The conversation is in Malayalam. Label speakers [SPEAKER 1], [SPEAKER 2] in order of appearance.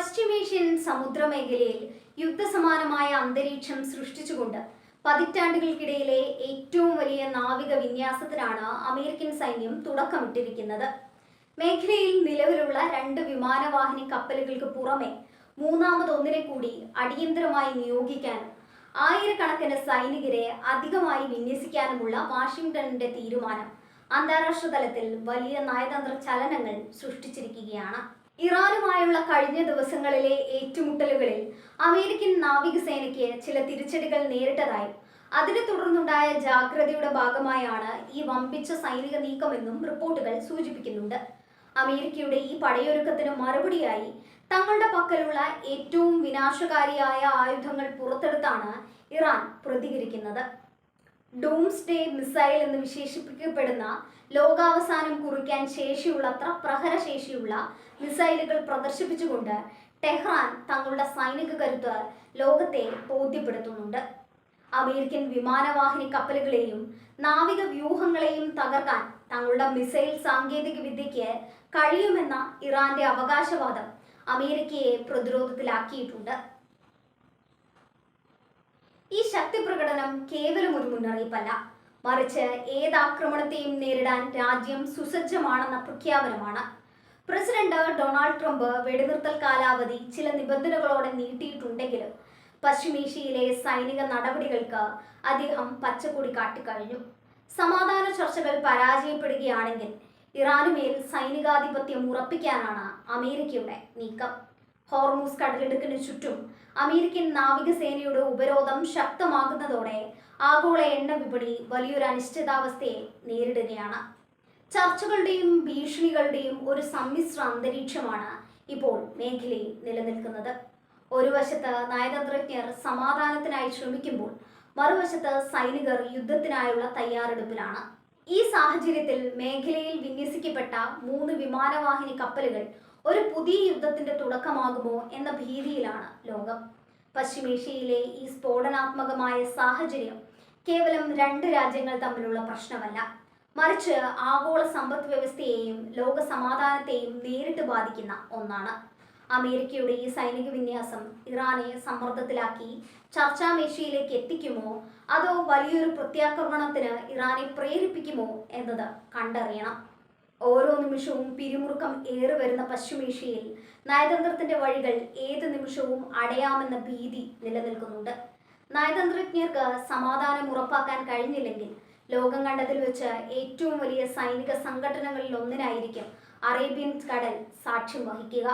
[SPEAKER 1] പശ്ചിമേഷ്യൻ സമുദ്രമേഖലയിൽ യുദ്ധസമാനമായ അന്തരീക്ഷം സൃഷ്ടിച്ചുകൊണ്ട് പതിറ്റാണ്ടുകൾക്കിടയിലെ ഏറ്റവും വലിയ നാവിക വിന്യാസത്തിനാണ് അമേരിക്കൻ സൈന്യം തുടക്കമിട്ടിരിക്കുന്നത്. മേഖലയിൽ നിലവിലുള്ള 2 വിമാനവാഹിനി കപ്പലുകൾക്ക് പുറമെ മൂന്നാമതൊന്നിനെ കൂടി അടിയന്തരമായി നിയോഗിക്കാനും ആയിരക്കണക്കിന് സൈനികരെ അധികമായി വിന്യസിക്കാനുമുള്ള വാഷിംഗ്ടണിന്റെ തീരുമാനം അന്താരാഷ്ട്ര തലത്തിൽ വലിയ നയതന്ത്ര ചലനങ്ങൾ സൃഷ്ടിച്ചിരിക്കുകയാണ്. ഇറാനുമായുള്ള കഴിഞ്ഞ ദിവസങ്ങളിലെ ഏറ്റുമുട്ടലുകളിൽ അമേരിക്കൻ നാവികസേനയ്ക്ക് ചില തിരിച്ചടികൾ നേരിട്ടതായും അതിനെ തുടർന്നുണ്ടായ ജാഗ്രതയുടെ ഭാഗമായാണ് ഈ വമ്പിച്ച സൈനിക നീക്കമെന്നും റിപ്പോർട്ടുകൾ സൂചിപ്പിക്കുന്നുണ്ട്. അമേരിക്കയുടെ ഈ പടയൊരുക്കത്തിന് മറുപടിയായി തങ്ങളുടെ പക്കലുള്ള ഏറ്റവും വിനാശകാരിയായ ആയുധങ്ങൾ പുറത്തെടുത്താണ് ഇറാൻ പ്രതികരിക്കുന്നത്. ഡൂംസ്ഡേ മിസൈൽ എന്ന് വിശേഷിപ്പിക്കപ്പെടുന്ന ലോകാവസാനം കുറിക്കാൻ ശേഷിയുള്ളത്ര പ്രഹരശേഷിയുള്ള മിസൈലുകൾ പ്രദർശിപ്പിച്ചുകൊണ്ട് ടെഹ്റാൻ തങ്ങളുടെ സൈനിക കരുത്ത് ലോകത്തെ ബോധ്യപ്പെടുത്തുന്നുണ്ട്. അമേരിക്കൻ വിമാനവാഹിനി കപ്പലുകളെയും നാവിക വ്യൂഹങ്ങളെയും തകർക്കാൻ തങ്ങളുടെ മിസൈൽ സാങ്കേതിക വിദ്യയ്ക്ക് കഴിയുമെന്ന ഇറാന്റെ അവകാശവാദം അമേരിക്കയെ പ്രതിരോധത്തിലാക്കിയിട്ടുണ്ട്. ഈ ശക്തി പ്രകടനം കേവലം ഒരു മുന്നറിയിപ്പല്ല, മറിച്ച് ഏതാക്രമണത്തെയും നേരിടാൻ രാജ്യം സുസജ്ജമാണെന്ന പ്രഖ്യാപനമാണ്. പ്രസിഡന്റ് ഡൊണാൾഡ് ട്രംപ് വെടിനിർത്തൽ കാലാവധി ചില നിബന്ധനകളോടെ നീട്ടിയിട്ടുണ്ടെങ്കിലും പശ്ചിമേഷ്യയിലെ സൈനിക നടപടികൾക്ക് അദ്ദേഹം പച്ചക്കൊടി കാട്ടിക്കഴിഞ്ഞു. സമാധാന ചർച്ചകൾ പരാജയപ്പെടുകയാണെങ്കിൽ ഇറാനുമേൽ സൈനികാധിപത്യം ഉറപ്പിക്കാനാണ് അമേരിക്കയുടെ നീക്കം. ഹോർമൂസ് കടലിടുക്കിന് ചുറ്റും അമേരിക്കൻ നാവികസേനയുടെ ഉപരോധം ശക്തമാകുന്നതോടെ ആഗോള എണ്ണ വിപണി വലിയൊരു അനിശ്ചിതാവസ്ഥയെ നേരിടുകയാണ്. ചർച്ചകളുടെയും ഭീഷണികളുടെയും ഒരു സമ്മിശ്ര അന്തരീക്ഷമാണ് ഇപ്പോൾ മേഖലയിൽ നിലനിൽക്കുന്നത്. ഒരു വശത്ത് നയതന്ത്രജ്ഞർ സമാധാനത്തിനായി ശ്രമിക്കുമ്പോൾ മറുവശത്ത് സൈനികർ യുദ്ധത്തിനായുള്ള തയ്യാറെടുപ്പിലാണ്. ഈ സാഹചര്യത്തിൽ മേഖലയിൽ വിന്യസിക്കപ്പെട്ട 3 വിമാനവാഹിനി കപ്പലുകൾ ഒരു പുതിയ യുദ്ധത്തിന്റെ തുടക്കമാകുമോ എന്ന ഭീതിയിലാണ് ലോകം. പശ്ചിമേഷ്യയിലെ ഈ സ്ഫോടനാത്മകമായ സാഹചര്യം കേവലം 2 രാജ്യങ്ങൾ തമ്മിലുള്ള പ്രശ്നമല്ല, മറിച്ച് ആഗോള സമ്പദ് വ്യവസ്ഥയെയും ലോക സമാധാനത്തെയും നേരിട്ട് ബാധിക്കുന്ന ഒന്നാണ്. അമേരിക്കയുടെ ഈ സൈനിക വിന്യാസം ഇറാനെ സമ്മർദ്ദത്തിലാക്കി ചർച്ചാമേശയിലേക്ക് എത്തിക്കുമോ, അതോ വലിയൊരു പ്രത്യാക്രമണത്തിന് ഇറാനെ പ്രേരിപ്പിക്കുമോ എന്നത് കണ്ടറിയണം. ഓരോ നിമിഷവും പിരിമുറുക്കം ഏറി വരുന്ന പശ്ചിമേഷ്യയിൽ നയതന്ത്രത്തിന്റെ വഴികൾ ഏത് നിമിഷവും അടയാമെന്ന ഭീതി നിലനിൽക്കുന്നുണ്ട്. നയതന്ത്രജ്ഞർക്ക് സമാധാനം ഉറപ്പാക്കാൻ കഴിഞ്ഞില്ലെങ്കിൽ ലോകം കണ്ടതിൽ വെച്ച് ഏറ്റവും വലിയ സൈനിക സംഘടനകളിൽ ഒന്നിനായിരിക്കും അറേബ്യൻ കടൽ സാക്ഷ്യം വഹിക്കുക.